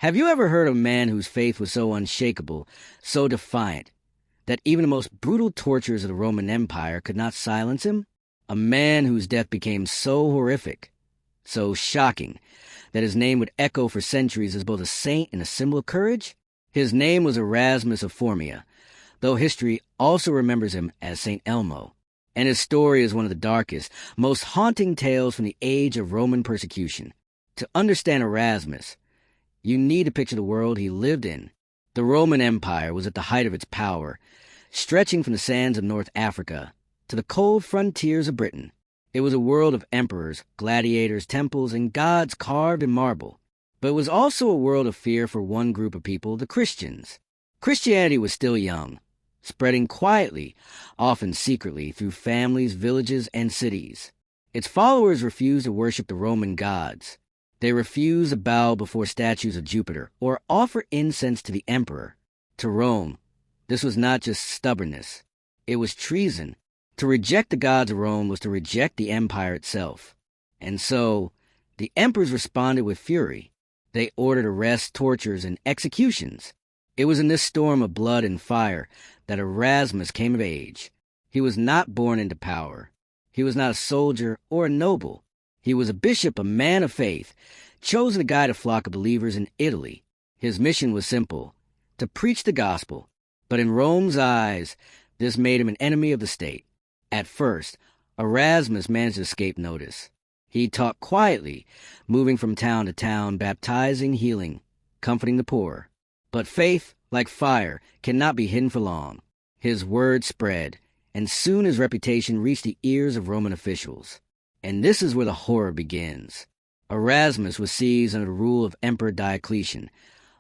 Have you ever heard of a man whose faith was so unshakable, so defiant, that even the most brutal tortures of the Roman Empire could not silence him? A man whose death became so horrific, so shocking, that his name would echo for centuries as both a saint and a symbol of courage? His name was Erasmus of Formia, though history also remembers him as Saint Elmo, and his story is one of the darkest, most haunting tales from the age of Roman persecution. To understand Erasmus, you need to picture the world he lived in. The Roman Empire was at the height of its power, stretching from the sands of North Africa to the cold frontiers of Britain. It was a world of emperors, gladiators, temples, and gods carved in marble. But it was also a world of fear for one group of people, the Christians. Christianity was still young, spreading quietly, often secretly, through families, villages, and cities. Its followers refused to worship the Roman gods. They refused to bow before statues of Jupiter or offer incense to the emperor. To Rome, this was not just stubbornness. It was treason. To reject the gods of Rome was to reject the empire itself. And so, the emperors responded with fury. They ordered arrests, tortures, and executions. It was in this storm of blood and fire that Erasmus came of age. He was not born into power. He was not a soldier or a noble. He was a bishop, a man of faith, chosen to guide a flock of believers in Italy. His mission was simple, to preach the gospel. But in Rome's eyes, this made him an enemy of the state. At first, Erasmus managed to escape notice. He taught quietly, moving from town to town, baptizing, healing, comforting the poor. But faith, like fire, cannot be hidden for long. His word spread, and soon his reputation reached the ears of Roman officials. And this is where the horror begins. Erasmus was seized under the rule of Emperor Diocletian,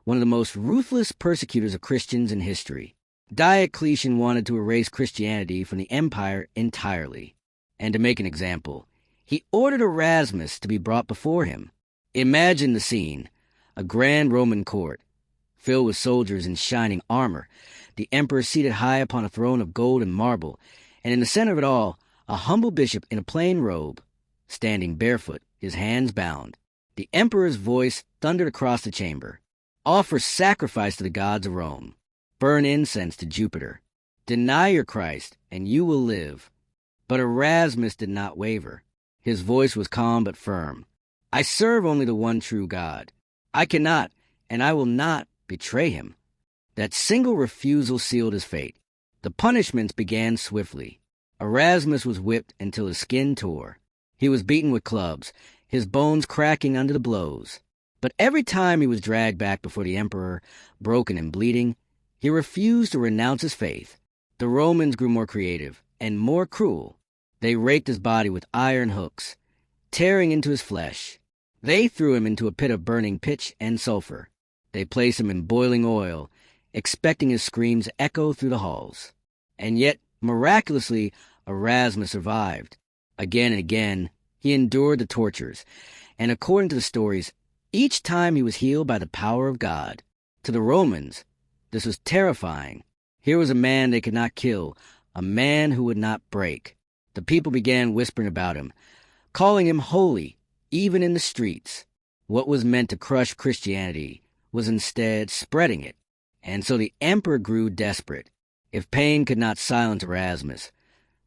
one of the most ruthless persecutors of Christians in history. Diocletian wanted to erase Christianity from the empire entirely. And to make an example, he ordered Erasmus to be brought before him. Imagine the scene, a grand Roman court, filled with soldiers in shining armor, the emperor seated high upon a throne of gold and marble, and in the center of it all, a humble bishop in a plain robe, standing barefoot, his hands bound. The emperor's voice thundered across the chamber. Offer sacrifice to the gods of Rome. Burn incense to Jupiter. Deny your Christ, and you will live. But Erasmus did not waver. His voice was calm but firm. I serve only the one true God. I cannot, and I will not, betray him. That single refusal sealed his fate. The punishments began swiftly. Erasmus was whipped until his skin tore. He was beaten with clubs, his bones cracking under the blows. But every time he was dragged back before the emperor, broken and bleeding, he refused to renounce his faith. The Romans grew more creative and more cruel. They raked his body with iron hooks, tearing into his flesh. They threw him into a pit of burning pitch and sulfur. They placed him in boiling oil, expecting his screams to echo through the halls. And yet, miraculously, Erasmus survived. Again and again, he endured the tortures, and according to the stories, each time he was healed by the power of God. To the Romans, this was terrifying. Here was a man they could not kill, a man who would not break. The people began whispering about him, calling him holy, even in the streets. What was meant to crush Christianity was instead spreading it. And so the emperor grew desperate. If pain could not silence Erasmus,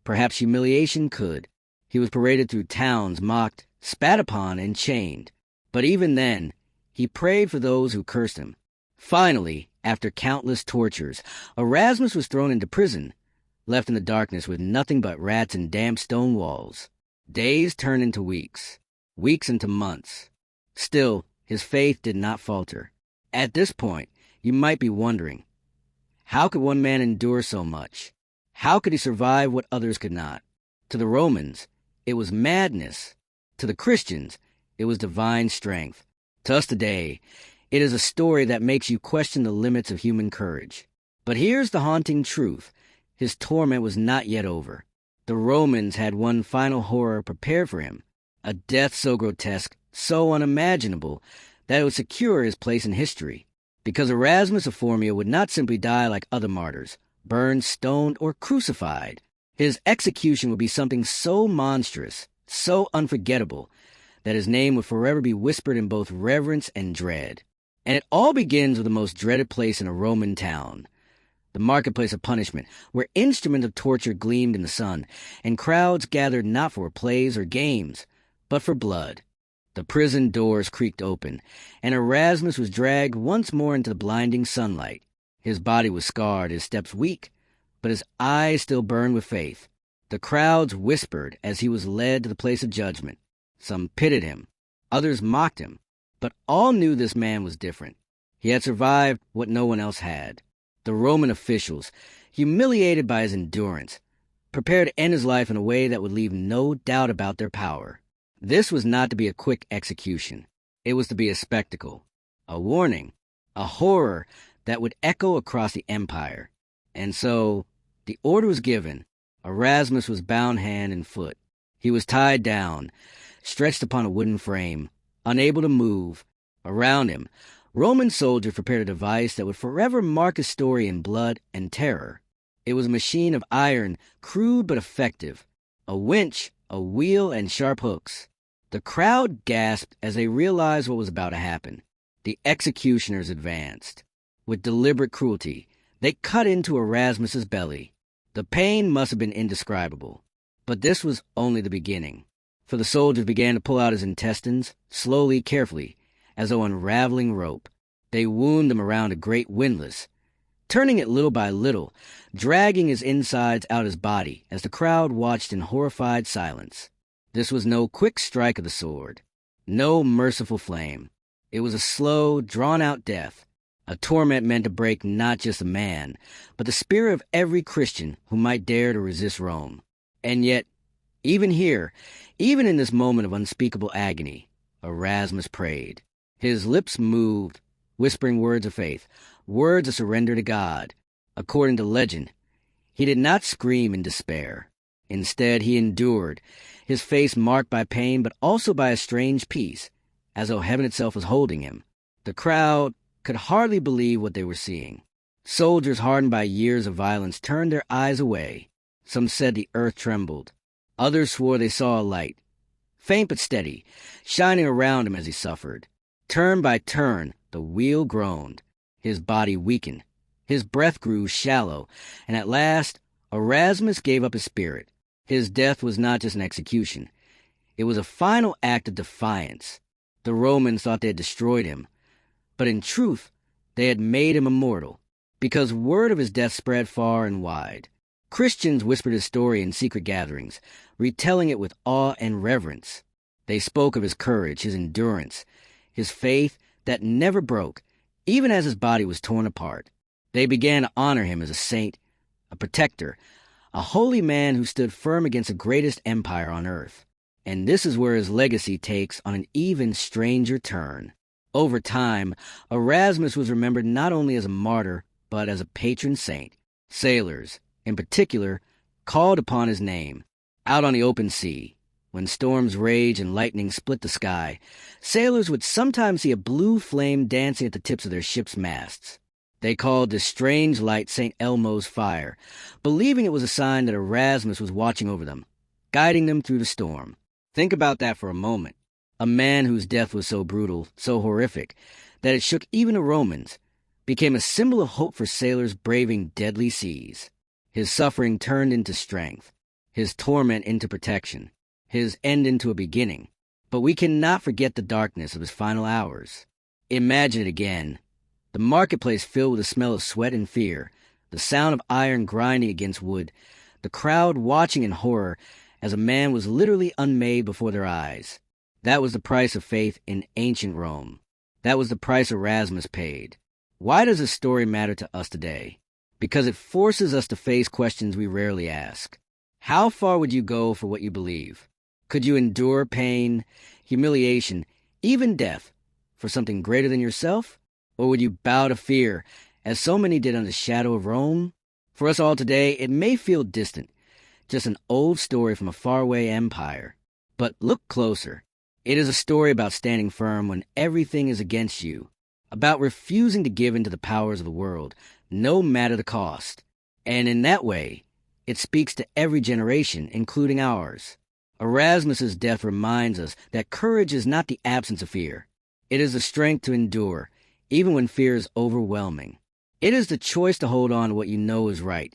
perhaps humiliation could. He was paraded through towns, mocked, spat upon, and chained. But even then, he prayed for those who cursed him. Finally, after countless tortures, Erasmus was thrown into prison, left in the darkness with nothing but rats and damp stone walls. Days turned into weeks, weeks into months. Still, his faith did not falter. At this point, you might be wondering, how could one man endure so much? How could he survive what others could not? To the Romans, it was madness. To the Christians, it was divine strength. To us today, it is a story that makes you question the limits of human courage. But here's the haunting truth. His torment was not yet over. The Romans had one final horror prepared for him, a death so grotesque, so unimaginable, that it would secure his place in history. Because Erasmus of Formia would not simply die like other martyrs, burned, stoned, or crucified. His execution would be something so monstrous, so unforgettable, that his name would forever be whispered in both reverence and dread. And it all begins with the most dreaded place in a Roman town, the marketplace of punishment, where instruments of torture gleamed in the sun, and crowds gathered not for plays or games, but for blood. The prison doors creaked open, and Erasmus was dragged once more into the blinding sunlight. His body was scarred, his steps weak, but his eyes still burned with faith. The crowds whispered as he was led to the place of judgment. Some pitied him, others mocked him, but all knew this man was different. He had survived what no one else had. The Roman officials, humiliated by his endurance, prepared to end his life in a way that would leave no doubt about their power. This was not to be a quick execution. It was to be a spectacle, a warning, a horror that would echo across the empire. And so, the order was given. Erasmus was bound hand and foot. He was tied down, stretched upon a wooden frame, unable to move. Around him, Roman soldiers prepared a device that would forever mark his story in blood and terror. It was a machine of iron, crude but effective, a winch, a wheel, and sharp hooks. The crowd gasped as they realized what was about to happen. The executioners advanced. With deliberate cruelty, they cut into Erasmus's belly. The pain must have been indescribable. But this was only the beginning, for the soldiers began to pull out his intestines, slowly, carefully, as though unraveling rope. They wound him around a great windlass, turning it little by little, dragging his insides out his body as the crowd watched in horrified silence. This was no quick strike of the sword, no merciful flame. It was a slow, drawn-out death, a torment meant to break not just a man, but the spirit of every Christian who might dare to resist Rome. And yet, even here, even in this moment of unspeakable agony, Erasmus prayed. His lips moved, whispering words of faith, words of surrender to God. According to legend, he did not scream in despair. Instead, he endured, his face marked by pain but also by a strange peace, as though heaven itself was holding him. The crowd could hardly believe what they were seeing. Soldiers hardened by years of violence turned their eyes away. Some said the earth trembled. Others swore they saw a light, faint but steady, shining around him as he suffered. Turn by turn, the wheel groaned. His body weakened. His breath grew shallow, and at last Erasmus gave up his spirit. His death was not just an execution. It was a final act of defiance. The Romans thought they had destroyed him, but in truth, they had made him immortal, because word of his death spread far and wide. Christians whispered his story in secret gatherings, retelling it with awe and reverence. They spoke of his courage, his endurance, his faith that never broke, even as his body was torn apart. They began to honor him as a saint, a protector, a holy man who stood firm against the greatest empire on earth. And this is where his legacy takes on an even stranger turn. Over time, Erasmus was remembered not only as a martyr, but as a patron saint. Sailors, in particular, called upon his name. Out on the open sea, when storms rage and lightning split the sky, sailors would sometimes see a blue flame dancing at the tips of their ship's masts. They called this strange light Saint Elmo's fire, believing it was a sign that Erasmus was watching over them, guiding them through the storm. Think about that for a moment. A man whose death was so brutal, so horrific, that it shook even the Romans, became a symbol of hope for sailors braving deadly seas. His suffering turned into strength, his torment into protection, his end into a beginning. But we cannot forget the darkness of his final hours. Imagine it again. The marketplace filled with the smell of sweat and fear, the sound of iron grinding against wood, the crowd watching in horror as a man was literally unmade before their eyes. That was the price of faith in ancient Rome. That was the price Erasmus paid. Why does this story matter to us today? Because it forces us to face questions we rarely ask. How far would you go for what you believe? Could you endure pain, humiliation, even death, for something greater than yourself? Or would you bow to fear, as so many did under the shadow of Rome? For us all today, it may feel distant, just an old story from a faraway empire. But look closer. It is a story about standing firm when everything is against you, about refusing to give in to the powers of the world, no matter the cost. And in that way, it speaks to every generation, including ours. Erasmus's death reminds us that courage is not the absence of fear. It is the strength to endure, even when fear is overwhelming. It is the choice to hold on to what you know is right,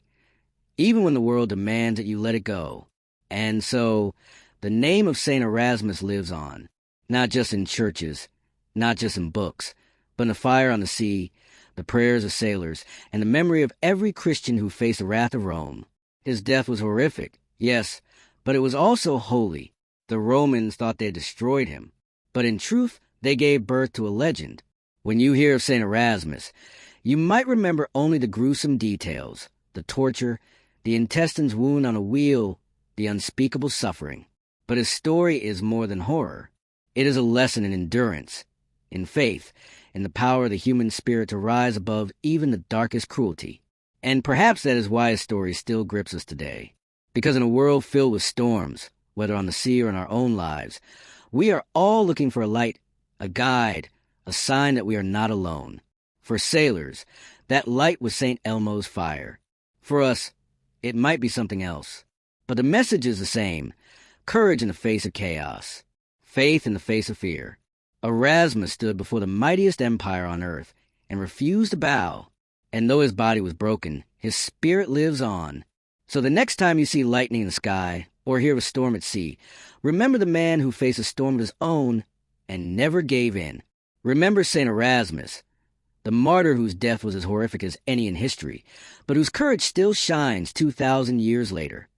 even when the world demands that you let it go. And so, the name of Saint Erasmus lives on, not just in churches, not just in books, but in the fire on the sea, the prayers of sailors, and the memory of every Christian who faced the wrath of Rome. His death was horrific, yes, but it was also holy. The Romans thought they had destroyed him, but in truth, they gave birth to a legend. When you hear of Saint Erasmus, you might remember only the gruesome details, the torture, the intestines wound on a wheel, the unspeakable suffering. But his story is more than horror. It is a lesson in endurance, in faith, in the power of the human spirit to rise above even the darkest cruelty. And perhaps that is why his story still grips us today. Because in a world filled with storms, whether on the sea or in our own lives, we are all looking for a light, a guide, a sign that we are not alone. For sailors, that light was Saint Elmo's fire. For us, it might be something else. But the message is the same: courage in the face of chaos, faith in the face of fear. Erasmus stood before the mightiest empire on earth and refused to bow. And though his body was broken, his spirit lives on. So the next time you see lightning in the sky or hear of a storm at sea, remember the man who faced a storm of his own and never gave in. Remember Saint Erasmus, the martyr whose death was as horrific as any in history, but whose courage still shines 2,000 years later.